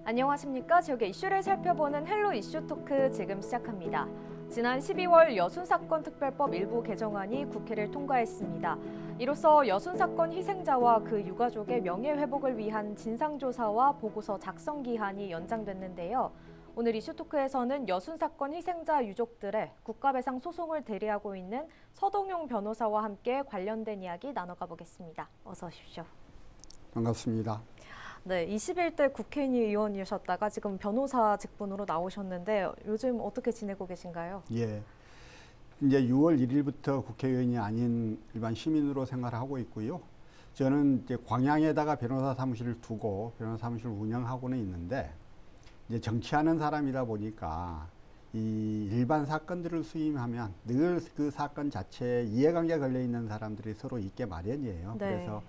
안녕하십니까. 지역의 이슈를 살펴보는 헬로 이슈 토크 지금 시작합니다. 지난 12월 여순사건 특별법 일부 개정안이 국회를 통과했습니다. 이로써 여순사건 희생자와 그 유가족의 명예회복을 위한 진상조사와 보고서 작성 기한이 연장됐는데요. 오늘 이슈 토크에서는 여순사건 희생자 유족들의 국가배상 소송을 대리하고 있는 서동용 변호사와 함께 관련된 이야기 나눠가 보겠습니다. 어서 오십시오. 반갑습니다. 네, 21대 국회의원이셨다가 지금 변호사 직분으로 나오셨는데 요즘 어떻게 지내고 계신가요? 예, 이제 6월 1일부터 국회의원이 아닌 일반 시민으로 생활하고 있고요. 저는 이제 광양에다가 변호사 사무실을 두고 변호사 사무실을 운영하고는 있는데 이제 정치하는 사람이다 보니까 이 일반 사건들을 수임하면 늘 그 사건 자체에 이해관계 걸려 있는 사람들이 서로 있게 마련이에요. 네. 그래서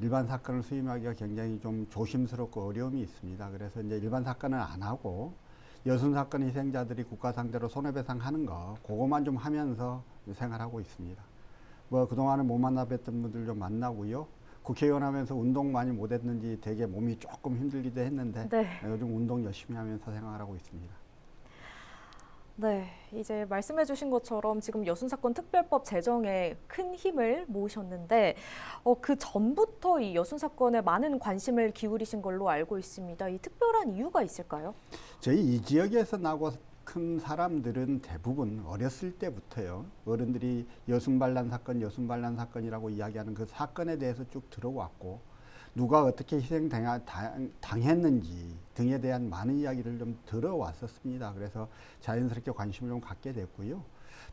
일반 사건을 수임하기가 굉장히 좀 조심스럽고 어려움이 있습니다. 그래서 이제 일반 사건은 안 하고 여순 사건 희생자들이 국가 상대로 손해배상하는 거 그것만 좀 하면서 생활하고 있습니다. 뭐 그동안에 못 만나뵀던 분들 좀 만나고요. 국회의원 하면서 운동 많이 못했는지 되게 몸이 조금 힘들기도 했는데 네. 요즘 운동 열심히 하면서 생활하고 있습니다. 네, 이제 말씀해 주신 것처럼 지금 여순사건 특별법 제정에 큰 힘을 모으셨는데 그 전부터 이 여순사건에 많은 관심을 기울이신 걸로 알고 있습니다. 이 특별한 이유가 있을까요? 저희 이 지역에서 나고 큰 사람들은 대부분 어렸을 때부터요. 어른들이 여순반란 사건이라고 이야기하는 그 사건에 대해서 쭉 들어왔고 누가 어떻게 당했는지 등에 대한 많은 이야기를 좀 들어왔었습니다. 그래서 자연스럽게 관심을 좀 갖게 됐고요.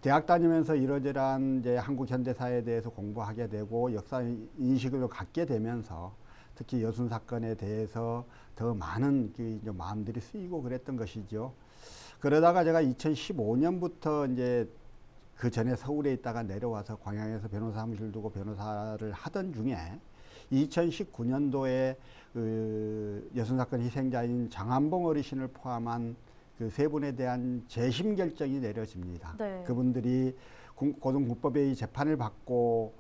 대학 다니면서 이러저러한 이제 한국 현대사에 대해서 공부하게 되고 역사 인식을 갖게 되면서 특히 여순 사건에 대해서 더 많은 이제 마음들이 쓰이고 그랬던 것이죠. 그러다가 제가 2015년부터 이제 그 전에 서울에 있다가 내려와서 광양에서 변호사 사무실 두고 변호사를 하던 중에 2019년도에 그 여순사건 희생자인 장한봉 어르신을 포함한 그 세 분에 대한 재심 결정이 내려집니다. 네. 그분들이 고등법원의 재판을 받고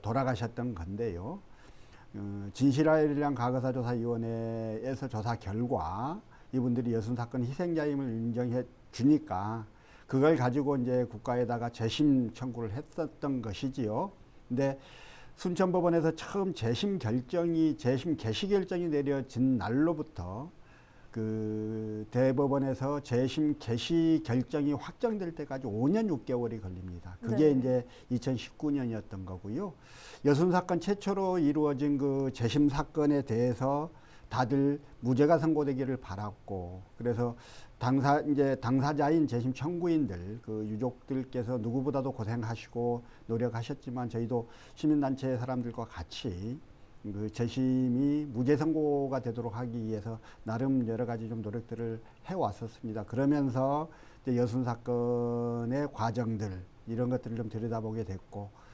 돌아가셨던 건데요. 진실화를 과거사조사위원회에서 조사 결과 이분들이 여순사건 희생자임을 인정해 주니까 그걸 가지고 이제 국가에다가 재심 청구를 했었던 것이지요. 근데 순천법원에서 처음 재심 개시 결정이 내려진 날로부터 그 대법원에서 재심 개시 결정이 확정될 때까지 5년 6개월이 걸립니다. 그게 네. 이제 2019년이었던 거고요. 여순 사건 최초로 이루어진 그 재심 사건에 대해서 다들 무죄가 선고되기를 바랐고, 그래서 당사자인 재심 청구인들, 그 유족들께서 누구보다도 고생하시고 노력하셨지만 저희도 시민단체 사람들과 같이 그 재심이 무죄 선고가 되도록 하기 위해서 나름 여러 가지 좀 노력들을 해왔었습니다. 그러면서 이제 여순 사건의 과정들 이런 것들을 좀 들여다보게 됐고.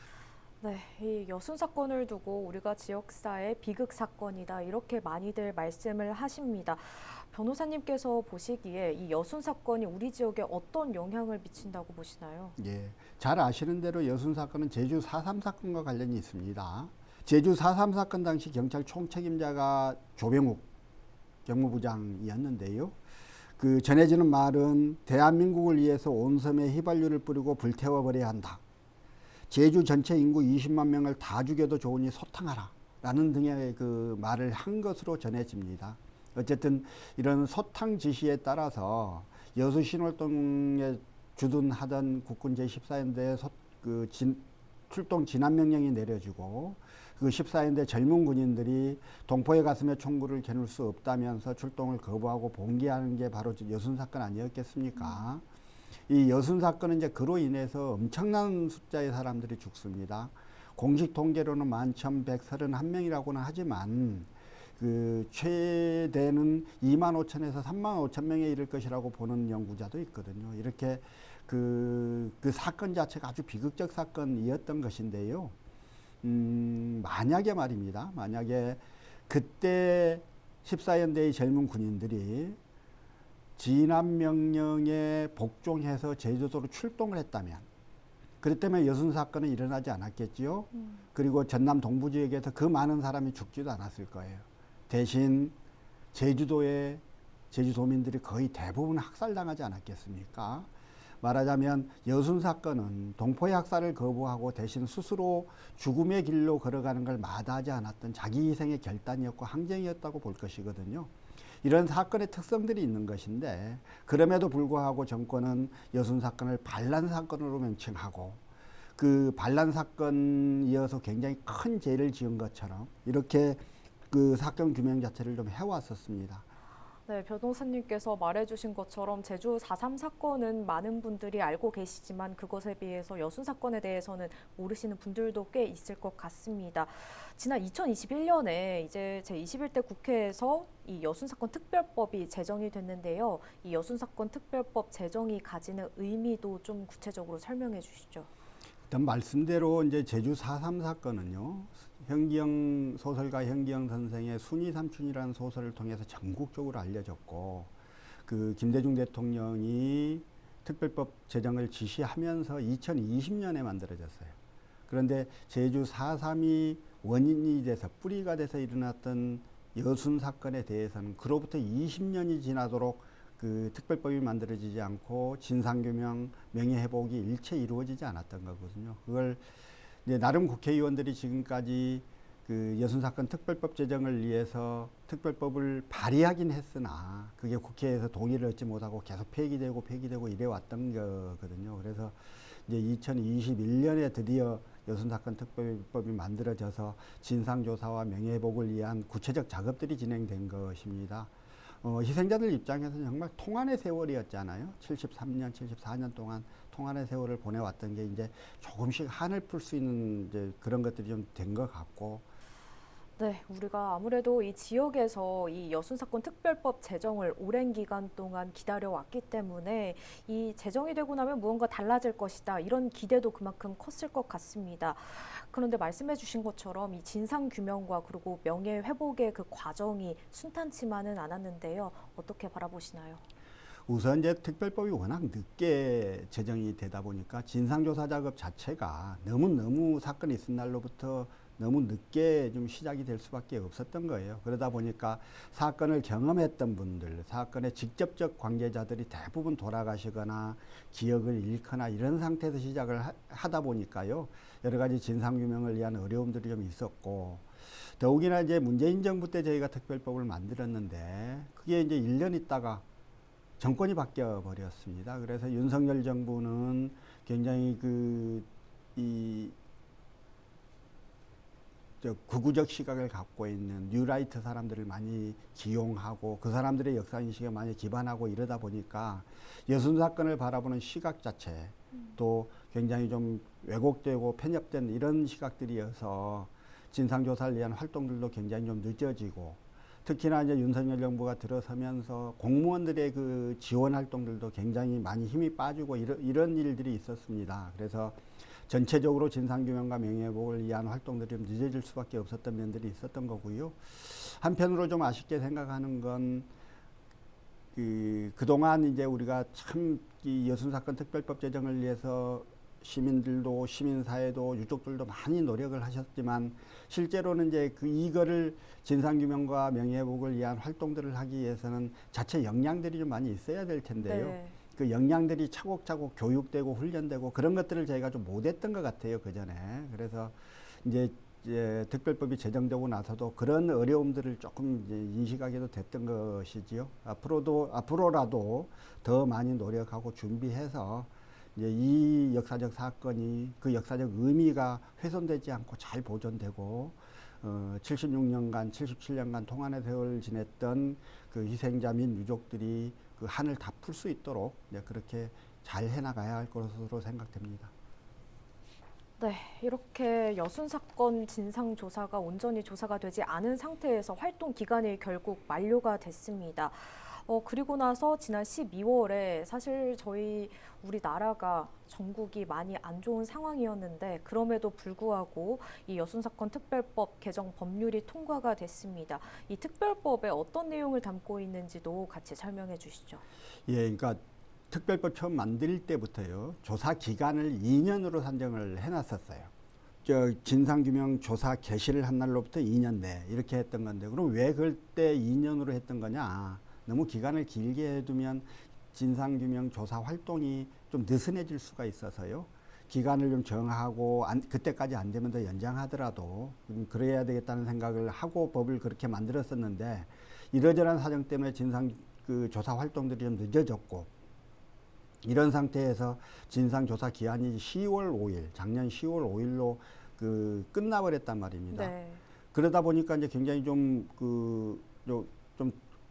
네, 이 여순 사건을 두고 우리가 지역사의 비극 사건이다 이렇게 많이들 말씀을 하십니다. 변호사님께서 보시기에 이 여순 사건이 우리 지역에 어떤 영향을 미친다고 보시나요? 예, 잘 아시는 대로 여순 사건은 제주 4.3 사건과 관련이 있습니다. 제주 4.3 사건 당시 경찰 총책임자가 조병욱 경무부장이었는데요. 그 전해지는 말은 대한민국을 위해서 온 섬에 휘발유를 뿌리고 불태워버려야 한다. 제주 전체 인구 20만 명을 다 죽여도 좋으니 소탕하라 라는 등의 그 말을 한 것으로 전해집니다. 어쨌든 이런 소탕 지시에 따라서 여수 신월동에 주둔하던 국군 제14연대 출동 진압 명령이 내려지고 그 14연대 젊은 군인들이 동포의 가슴에 총구를 겨눌 수 없다면서 출동을 거부하고 봉기하는 게 바로 여순 사건 아니었겠습니까? 이 여순 사건은 이제 그로 인해서 엄청난 숫자의 사람들이 죽습니다. 공식 통계로는 11,131명이라고는 하지만 그 최대는 25,000에서 35,000명에 이를 것이라고 보는 연구자도 있거든요. 이렇게 그 사건 자체가 아주 비극적 사건이었던 것인데요. 만약에 말입니다. 만약에 그때 14연대의 젊은 군인들이 진압 명령에 복종해서 제주도로 출동을 했다면, 그렇다면 여순 사건은 일어나지 않았겠지요. 그리고 전남 동부 지역에서 그 많은 사람이 죽지도 않았을 거예요. 대신 제주도의 제주도민들이 거의 대부분 학살당하지 않았겠습니까? 말하자면 여순 사건은 동포의 학살을 거부하고 대신 스스로 죽음의 길로 걸어가는 걸 마다하지 않았던 자기 희생의 결단이었고 항쟁이었다고 볼 것이거든요. 이런 사건의 특성들이 있는 것인데 그럼에도 불구하고 정권은 여순 사건을 반란 사건으로 명칭하고 그 반란 사건이어서 굉장히 큰 죄를 지은 것처럼 이렇게 그 사건 규명 자체를 좀 해왔었습니다. 네, 변호사님께서 말해주신 것처럼 제주 4.3 사건은 많은 분들이 알고 계시지만 그것에 비해서 여순 사건에 대해서는 모르시는 분들도 꽤 있을 것 같습니다. 지난 2021년에 이제 제21대 국회에서 이 여순 사건 특별법이 제정이 됐는데요. 이 여순 사건 특별법 제정이 가지는 의미도 좀 구체적으로 설명해 주시죠. 일단 말씀대로 이제 제주 4.3 사건은요. 현기영 소설가 현기영 선생의 순이 삼촌이라는 소설을 통해서 전국적으로 알려졌고 그 김대중 대통령이 특별법 제정을 지시하면서 2020년에 만들어졌어요. 그런데 제주 4.3이 원인이 돼서 뿌리가 돼서 일어났던 여순 사건에 대해서는 그로부터 20년이 지나도록 그 특별법이 만들어지지 않고 진상규명, 명예회복이 일체 이루어지지 않았던 거거든요. 그걸 이제 나름 국회의원들이 지금까지 그 여순 사건 특별법 제정을 위해서 특별법을 발의하긴 했으나 그게 국회에서 동의를 얻지 못하고 계속 폐기되고 이래 왔던 거거든요. 그래서 이제 2021년에 드디어 여순 사건 특별법이 만들어져서 진상조사와 명예회복을 위한 구체적 작업들이 진행된 것입니다. 희생자들 입장에서는 정말 통한의 세월이었잖아요. 73년, 74년 동안 통한의 세월을 보내왔던 게 이제 조금씩 한을 풀 수 있는 이제 그런 것들이 좀 된 것 같고. 네, 우리가 아무래도 이 지역에서 이 여순 사건 특별법 제정을 오랜 기간 동안 기다려왔기 때문에 이 제정이 되고 나면 무언가 달라질 것이다. 이런 기대도 그만큼 컸을 것 같습니다. 그런데 말씀해 주신 것처럼 이 진상 규명과 그리고 명예 회복의 그 과정이 순탄치만은 않았는데요. 어떻게 바라보시나요? 우선 이제 특별법이 워낙 늦게 제정이 되다 보니까 진상조사 작업 자체가 너무 사건이 있은 날로부터 너무 늦게 좀 시작이 될 수밖에 없었던 거예요. 그러다 보니까 사건을 경험했던 분들, 사건의 직접적 관계자들이 대부분 돌아가시거나 기억을 잃거나 이런 상태에서 시작을 하다 보니까요. 여러 가지 진상규명을 위한 어려움들이 좀 있었고, 더욱이나 이제 문재인 정부 때 저희가 특별법을 만들었는데, 그게 이제 1년 있다가 정권이 바뀌어 버렸습니다. 그래서 윤석열 정부는 굉장히 구구적 시각을 갖고 있는 뉴라이트 사람들을 많이 기용하고 그 사람들의 역사인식에 많이 기반하고 이러다 보니까 여순 사건을 바라보는 시각 자체 또 굉장히 좀 왜곡되고 편협된 이런 시각들이어서 진상조사를 위한 활동들도 굉장히 좀 늦어지고 특히나 이제 윤석열 정부가 들어서면서 공무원들의 그 지원 활동들도 굉장히 많이 힘이 빠지고 이런 일들이 있었습니다. 그래서 전체적으로 진상규명과 명예회복을 위한 활동들이 좀 늦어질 수밖에 없었던 면들이 있었던 거고요. 한편으로 좀 아쉽게 생각하는 건 그동안 이제 우리가 참 이 여순 사건 특별법 제정을 위해서 시민들도 시민사회도 유족들도 많이 노력을 하셨지만 실제로는 이제 이거를 진상규명과 명예회복을 위한 활동들을 하기 위해서는 자체 역량들이 좀 많이 있어야 될 텐데요. 네. 그 역량들이 차곡차곡 교육되고 훈련되고 그런 것들을 저희가 좀 못했던 것 같아요, 그 전에. 그래서 이제 특별법이 제정되고 나서도 그런 어려움들을 조금 이제 인식하게도 됐던 것이지요. 앞으로라도 더 많이 노력하고 준비해서 이제 이 역사적 사건이 그 역사적 의미가 훼손되지 않고 잘 보존되고 76년간, 77년간 통한의 세월을 지냈던 그 희생자 및 유족들이 그 한을 다 풀 수 있도록 그렇게 잘 해나가야 할 것으로 생각됩니다. 네, 이렇게 여순 사건 진상 조사가 온전히 조사가 되지 않은 상태에서 활동 기간이 결국 만료가 됐습니다. 그리고 나서 지난 12월에 사실 우리나라가 전국이 많이 안 좋은 상황이었는데 그럼에도 불구하고 이 여순 사건 특별법 개정 법률이 통과가 됐습니다. 이 특별법에 어떤 내용을 담고 있는지도 같이 설명해 주시죠. 예, 그러니까 특별법 처음 만들 때부터요 조사 기간을 2년으로 산정을 해놨었어요. 진상규명 조사 개시를 한 날로부터 2년 내 이렇게 했던 건데 그럼 왜 그때 2년으로 했던 거냐? 너무 기간을 길게 해두면 진상규명 조사 활동이 좀 느슨해질 수가 있어서요. 기간을 좀 정하고 그때까지 안 되면 더 연장하더라도 그래야 되겠다는 생각을 하고 법을 그렇게 만들었었는데 이러저러한 사정 때문에 진상 그 조사 활동들이 좀 늦어졌고 이런 상태에서 진상조사 기한이 10월 5일, 작년 10월 5일로 그 끝나버렸단 말입니다. 네. 그러다 보니까 이제 굉장히 좀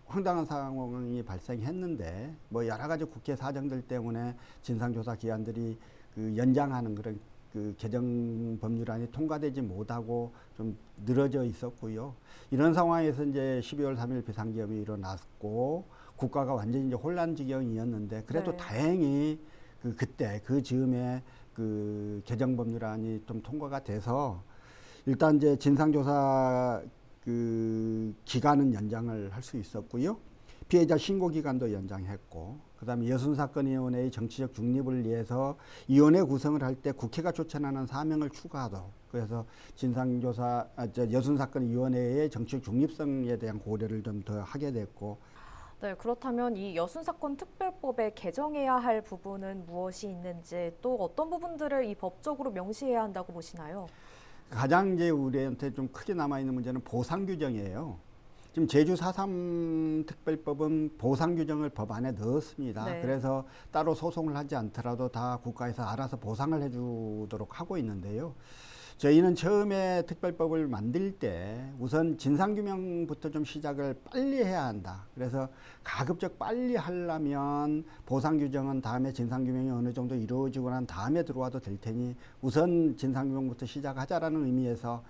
황당한 상황이 발생했는데 뭐 여러 가지 국회 사정들 때문에 진상조사 기한들이 그 연장하는 그런 그 개정 법률안이 통과되지 못하고 좀 늘어져 있었고요. 이런 상황에서 이제 12월 3일 비상계엄이 일어났고 국가가 완전히 이제 혼란 지경이었는데 그래도 네. 다행히 그때 그 즈음에 그 개정 법률안이 좀 통과가 돼서 일단 이제 진상조사 그 기간은 연장을 할 수 있었고요. 피해자 신고 기간도 연장했고, 그다음에 여순사건위원회의 정치적 중립을 위해서 위원회 구성을 할 때 국회가 추천하는 사명을 추가하도록 그래서 여순사건위원회의 정치적 중립성에 대한 고려를 좀 더 하게 됐고. 네, 그렇다면 이 여순사건 특별법에 개정해야 할 부분은 무엇이 있는지 또 어떤 부분들을 이 법적으로 명시해야 한다고 보시나요? 가장 이제 우리한테 좀 크게 남아있는 문제는 보상 규정이에요. 지금 제주 4.3 특별법은 보상 규정을 법안에 넣었습니다. 네. 그래서 따로 소송을 하지 않더라도 다 국가에서 알아서 보상을 해주도록 하고 있는데요. 저희는 처음에 특별법을 만들 때 우선 진상규명부터 좀 시작을 빨리 해야 한다. 그래서 가급적 빨리 하려면 보상규정은 다음에 진상규명이 어느 정도 이루어지고 난 다음에 들어와도 될 테니 우선 진상규명부터 시작하자라는 의미에서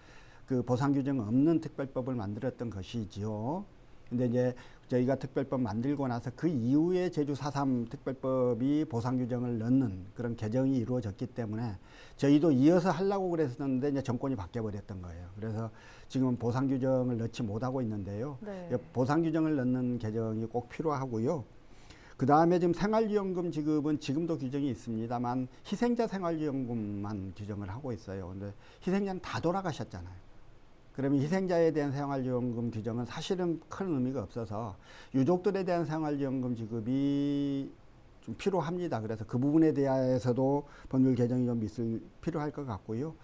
그 보상규정 없는 특별법을 만들었던 것이지요. 근데 이제 저희가 특별법 만들고 나서 그 이후에 제주 4.3 특별법이 보상규정을 넣는 그런 개정이 이루어졌기 때문에 저희도 이어서 하려고 그랬었는데 이제 정권이 바뀌어버렸던 거예요. 그래서 지금은 보상규정을 넣지 못하고 있는데요. 네. 보상규정을 넣는 개정이 꼭 필요하고요. 그 다음에 지금 생활지원금 지급은 지금도 규정이 있습니다만 희생자 생활지원금만 규정을 하고 있어요. 근데 희생자는 다 돌아가셨잖아요. 그러면 희생자에 대한 생활지원금 규정은 사실은 큰 의미가 없어서 유족들에 대한 생활지원금 지급이 좀 필요합니다. 그래서 그 부분에 대해서도 법률 개정이 좀 필요할 것 같고요.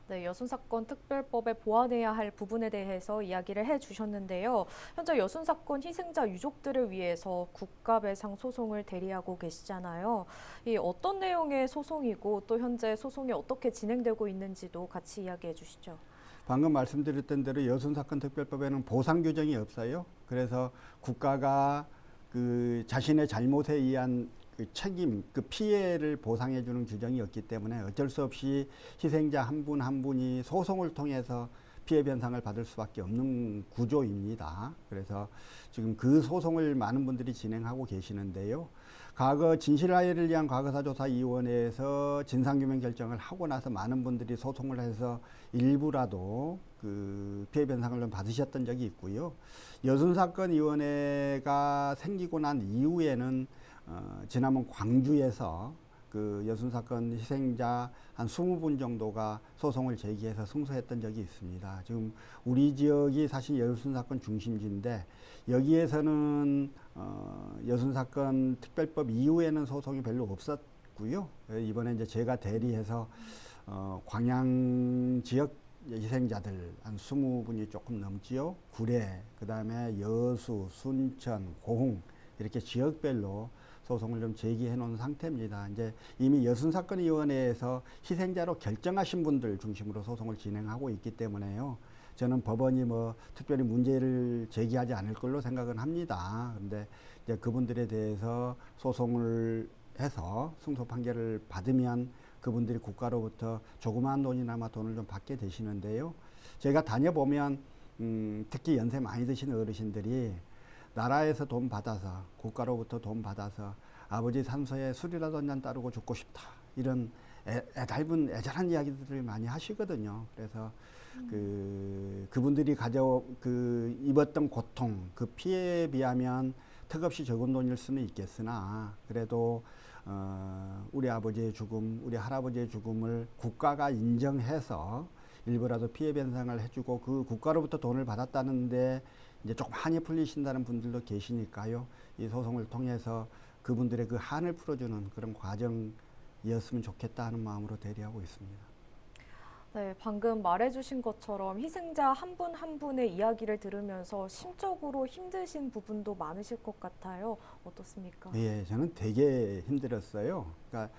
네, 여순사건 특별법에 보완해야 할 부분에 대해서 이야기를 해주셨는데요. 현재 여순사건 희생자 유족들을 위해서 국가배상 소송을 대리하고 계시잖아요. 이 어떤 내용의 소송이고 또 현재 소송이 어떻게 진행되고 있는지도 같이 이야기해 주시죠. 방금 말씀드렸던 대로 여순사건 특별법에는 보상 규정이 없어요. 그래서 국가가 그 자신의 잘못에 의한 그 책임, 그 피해를 보상해 주는 규정이 없기 때문에 어쩔 수 없이 희생자 한 분 한 분이 소송을 통해서 피해 변상을 받을 수밖에 없는 구조입니다. 그래서 지금 그 소송을 많은 분들이 진행하고 계시는데요. 과거 진실화해를 위한 과거사조사위원회에서 진상규명 결정을 하고 나서 많은 분들이 소송을 해서 일부라도 그 피해 변상을 좀 받으셨던 적이 있고요. 여순사건위원회가 생기고 난 이후에는 지난번 광주에서 그 여순사건 희생자 한 20분 정도가 소송을 제기해서 승소했던 적이 있습니다. 지금 우리 지역이 사실 여순사건 중심지인데 여기에서는 여순사건 특별법 이후에는 소송이 별로 없었고요. 이번에 이제 제가 대리해서 광양 지역 희생자들 한 20분이 조금 넘지요. 구례, 그다음에 여수, 순천, 고흥 이렇게 지역별로 소송을 좀 제기해 놓은 상태입니다. 이제 이미 여순사건위원회에서 희생자로 결정하신 분들 중심으로 소송을 진행하고 있기 때문에요. 저는 법원이 뭐 특별히 문제를 제기하지 않을 걸로 생각은 합니다. 그런데 이제 그분들에 대해서 소송을 해서 승소 판결을 받으면 그분들이 국가로부터 조그마한 돈이나마 돈을 좀 받게 되시는데요. 제가 다녀보면 특히 연세 많이 드신 어르신들이 나라에서 돈 받아서 국가로부터 돈 받아서 아버지 산소에 술이라도 한잔 따르고 죽고 싶다 이런 애달픈 애절한 이야기들을 많이 하시거든요. 그래서 그분들이 입었던 고통 그 피해에 비하면 턱없이 적은 돈일 수는 있겠으나 그래도 우리 아버지의 죽음, 우리 할아버지의 죽음을 국가가 인정해서 일부라도 피해 변상을 해주고 그 국가로부터 돈을 받았다는데 이제 조금 한이 풀리신다는 분들도 계시니까요. 이 소송을 통해서 그분들의 그 한을 풀어주는 그런 과정이었으면 좋겠다 하는 마음으로 대리하고 있습니다. 네, 방금 말해주신 것처럼 희생자 한 분 한 분의 이야기를 들으면서 심적으로 힘드신 부분도 많으실 것 같아요. 어떻습니까? 예, 저는 되게 힘들었어요. 그러니까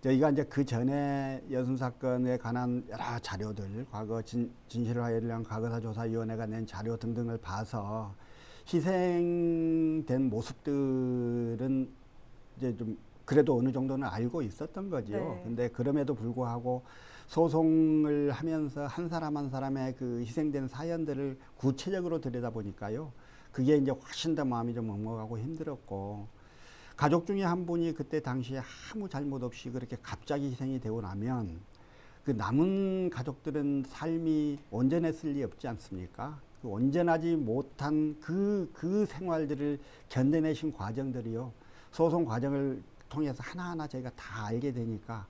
저희가 이제 그 전에 여순 사건에 관한 여러 자료들, 과거 진실을 위한 과거사조사위원회가 낸 자료 등등을 봐서 희생된 모습들은 이제 좀 그래도 어느 정도는 알고 있었던 거지요. 네. 근데 그럼에도 불구하고 소송을 하면서 한 사람 한 사람의 그 희생된 사연들을 구체적으로 들여다보니까요. 그게 이제 훨씬 더 마음이 좀 먹먹하고 힘들었고, 가족 중에 한 분이 그때 당시에 아무 잘못 없이 그렇게 갑자기 희생이 되고 나면 그 남은 가족들은 삶이 온전했을 리 없지 않습니까? 그 온전하지 못한 그 생활들을 견뎌내신 과정들이요. 소송 과정을 통해서 하나하나 저희가 다 알게 되니까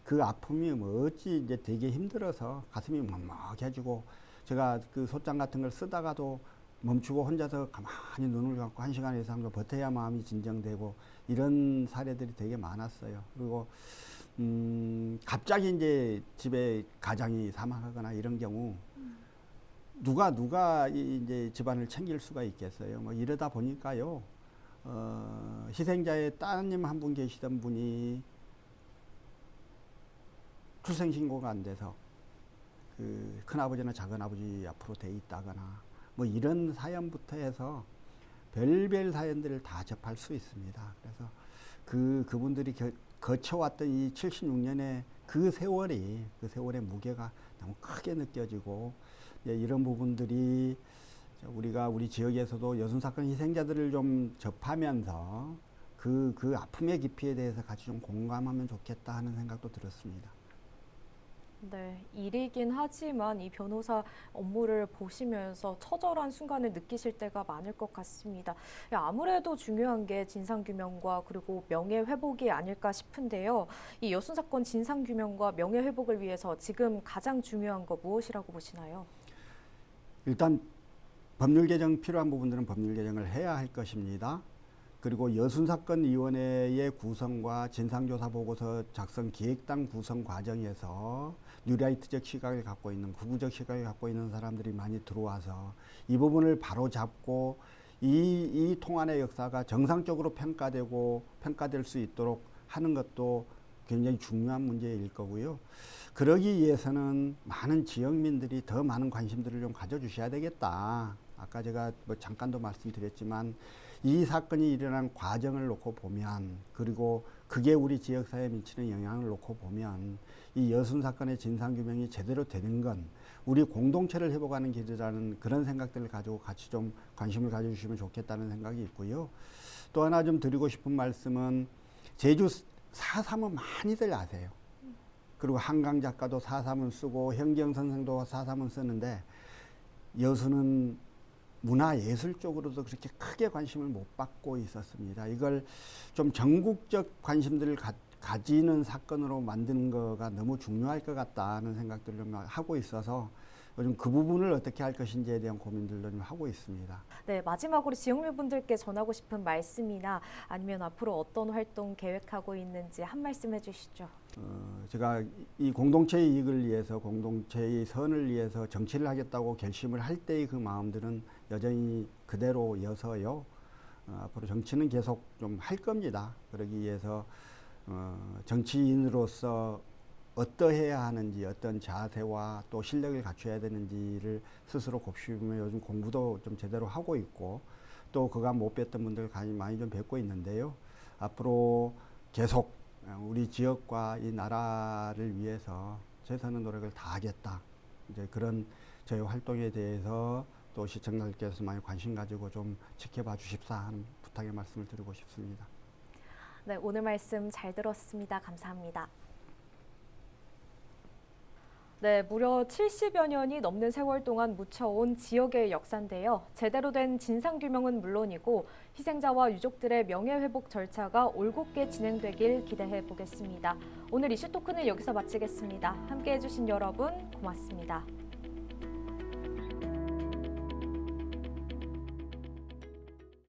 그 아픔이 뭐 어찌 이제 되게 힘들어서 가슴이 먹먹해지고, 제가 그 소장 같은 걸 쓰다가도 멈추고 혼자서 가만히 눈을 감고 1시간 이상 버텨야 마음이 진정되고 이런 사례들이 되게 많았어요. 그리고 갑자기 이제 집에 가장이 사망하거나 이런 경우 누가 이제 집안을 챙길 수가 있겠어요. 뭐 이러다 보니까요. 희생자의 따님 한 분 계시던 분이 출생신고가 안 돼서 그 큰아버지나 작은아버지 앞으로 돼 있다거나 뭐 이런 사연부터 해서 별별 사연들을 다 접할 수 있습니다. 그래서 그분들이 거쳐왔던 이 76년의 그 세월의 무게가 너무 크게 느껴지고, 이런 부분들이 우리가 우리 지역에서도 여순 사건 희생자들을 좀 접하면서 그 아픔의 깊이에 대해서 같이 좀 공감하면 좋겠다 하는 생각도 들었습니다. 네, 일이긴 하지만 이 변호사 업무를 보시면서 처절한 순간을 느끼실 때가 많을 것 같습니다. 아무래도 중요한 게 진상규명과 그리고 명예회복이 아닐까 싶은데요. 이 여순 사건 진상규명과 명예회복을 위해서 지금 가장 중요한 거 무엇이라고 보시나요? 일단 법률 개정 필요한 부분들은 법률 개정을 해야 할 것입니다. 그리고 여순사건위원회의 구성과 진상조사보고서 작성 기획단 구성 과정에서 뉴라이트적 시각을 갖고 있는, 구구적 시각을 갖고 있는 사람들이 많이 들어와서 이 부분을 바로 잡고 이 통안의 역사가 정상적으로 평가될 수 있도록 하는 것도 굉장히 중요한 문제일 거고요. 그러기 위해서는 많은 지역민들이 더 많은 관심들을 좀 가져주셔야 되겠다. 아까 제가 뭐 잠깐도 말씀드렸지만 이 사건이 일어난 과정을 놓고 보면, 그리고 그게 우리 지역사회에 미치는 영향을 놓고 보면 이 여순 사건의 진상규명이 제대로 되는 건 우리 공동체를 회복하는 길이라는 그런 생각들을 가지고 같이 좀 관심을 가져주시면 좋겠다는 생각이 있고요. 또 하나 좀 드리고 싶은 말씀은 제주 4.3은 많이들 아세요. 그리고 한강 작가도 4.3은 쓰고 현경 선생도 4.3은 쓰는데 여수는 문화예술 쪽으로도 그렇게 크게 관심을 못 받고 있었습니다. 이걸 좀 전국적 관심들을 가지는 사건으로 만드는 거가 너무 중요할 것 같다는 생각들을 좀 하고 있어서 요즘 그 부분을 어떻게 할 것인지에 대한 고민들도 좀 하고 있습니다. 네, 마지막으로 지역민분들께 전하고 싶은 말씀이나 아니면 앞으로 어떤 활동 계획하고 있는지 한 말씀 해주시죠. 제가 이 공동체의 이익을 위해서, 공동체의 선을 위해서 정치를 하겠다고 결심을 할 때의 그 마음들은 여전히 그대로여서요. 앞으로 정치는 계속 좀 할 겁니다. 그러기 위해서 정치인으로서 어떠해야 하는지, 어떤 자세와 또 실력을 갖춰야 되는지를 스스로 곱씹으며 요즘 공부도 좀 제대로 하고 있고, 또 그간 못 뵀던 분들 많이 좀 뵙고 있는데요. 앞으로 계속 우리 지역과 이 나라를 위해서 최선의 노력을 다하겠다. 이제 그런 저희 활동에 대해서 또 시청자들께서 많이 관심 가지고 좀 지켜봐 주십사 하는 부탁의 말씀을 드리고 싶습니다. 네, 오늘 말씀 잘 들었습니다. 감사합니다. 네, 무려 70여 년이 넘는 세월 동안 묻혀온 지역의 역사인데요. 제대로 된 진상규명은 물론이고 희생자와 유족들의 명예회복 절차가 올곧게 진행되길 기대해 보겠습니다. 오늘 이슈토크는 여기서 마치겠습니다. 함께해 주신 여러분 고맙습니다.